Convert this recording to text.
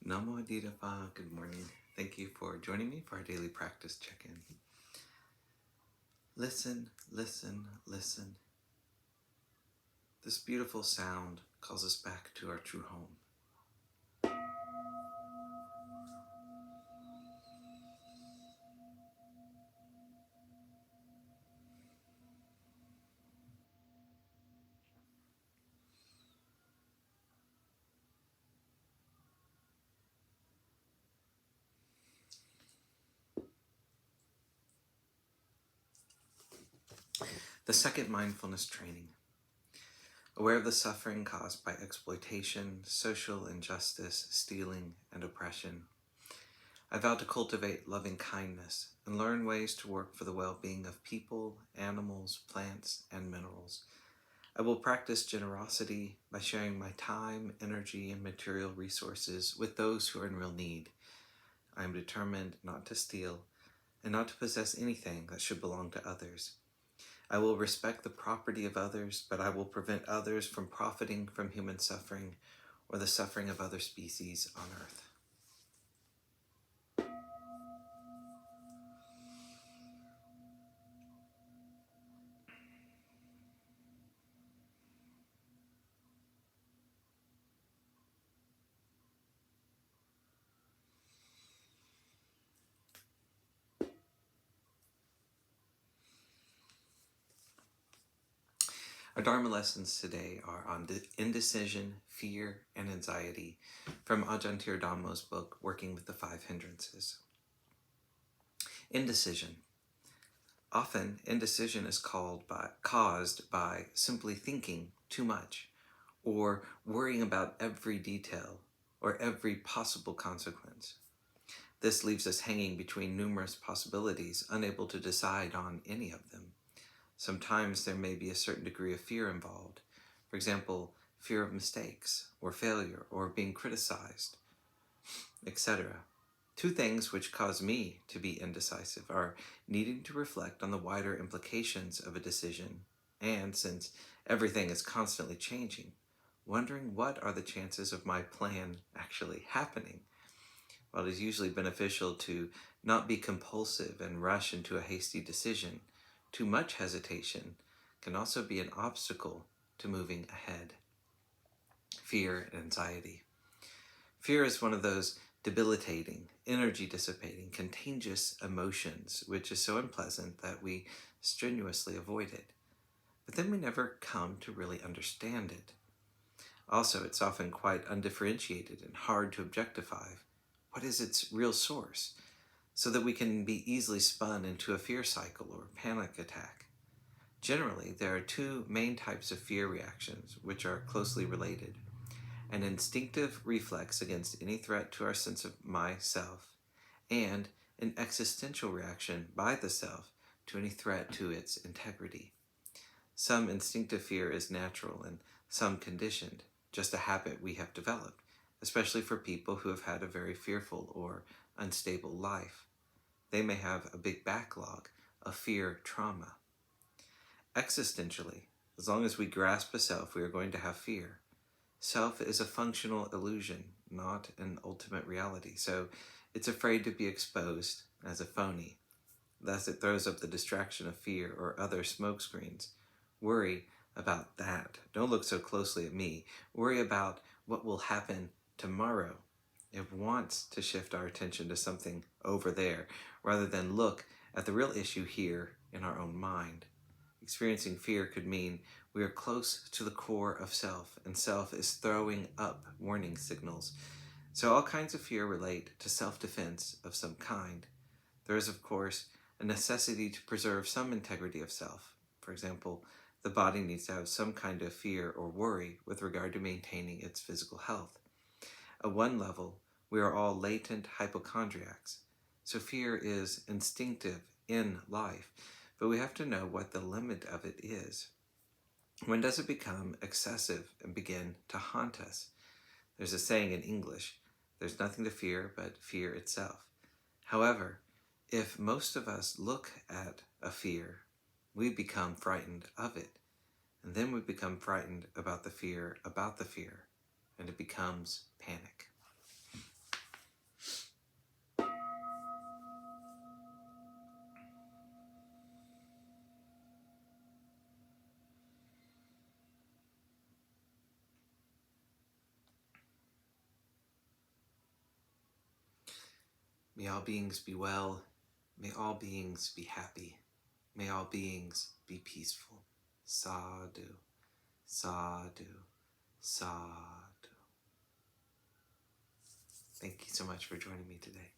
Namo Adidapa, good morning. Thank you for joining me for our daily practice check-in. Listen, listen, listen. This beautiful sound calls us back to our true home. The second mindfulness training. Aware of the suffering caused by exploitation, social injustice, stealing, and oppression, I vow to cultivate loving kindness and learn ways to work for the well-being of people, animals, plants, and minerals. I will practice generosity by sharing my time, energy, and material resources with those who are in real need. I am determined not to steal and not to possess anything that should belong to others. I will respect the property of others, but I will prevent others from profiting from human suffering or the suffering of other species on earth. Our Dharma lessons today are on indecision, fear, and anxiety from Ajahn Thiradhammo's book, Working with the Five Hindrances. Indecision. Often, indecision is caused by simply thinking too much or worrying about every detail or every possible consequence. This leaves us hanging between numerous possibilities, unable to decide on any of them. Sometimes there may be a certain degree of fear involved. For example, fear of mistakes, or failure, or being criticized, etc. Two things which cause me to be indecisive are needing to reflect on the wider implications of a decision, and since everything is constantly changing, wondering what are the chances of my plan actually happening. While it is usually beneficial to not be compulsive and rush into a hasty decision, too much hesitation can also be an obstacle to moving ahead. Fear and anxiety. Fear is one of those debilitating, energy dissipating, contagious emotions which is so unpleasant that we strenuously avoid it. But then we never come to really understand it. Also, it's often quite undifferentiated and hard to objectify. What is its real source? So that we can be easily spun into a fear cycle or panic attack. Generally, there are two main types of fear reactions which are closely related: an instinctive reflex against any threat to our sense of myself, and an existential reaction by the self to any threat to its integrity. Some instinctive fear is natural and some conditioned, just a habit we have developed, especially for people who have had a very fearful or unstable life. They may have a big backlog of fear trauma. Existentially, as long as we grasp a self, we are going to have fear. Self is a functional illusion, not an ultimate reality, so it's afraid to be exposed as a phony. Thus it throws up the distraction of fear or other smokescreens. Worry about that. Don't look so closely at me. Worry about what will happen tomorrow. It wants to shift our attention to something over there, rather than look at the real issue here in our own mind. Experiencing fear could mean we are close to the core of self, and self is throwing up warning signals. So all kinds of fear relate to self-defense of some kind. There is, of course, a necessity to preserve some integrity of self. For example, the body needs to have some kind of fear or worry with regard to maintaining its physical health. At one level, we are all latent hypochondriacs, so fear is instinctive in life, but we have to know what the limit of it is. When does it become excessive and begin to haunt us? There's a saying in English, there's nothing to fear but fear itself. However, if most of us look at a fear, we become frightened of it, and then we become frightened about the fear, and it becomes panic. May all beings be well. May all beings be happy. May all beings be peaceful. Sadhu, sadhu, sadhu. Thank you so much for joining me today.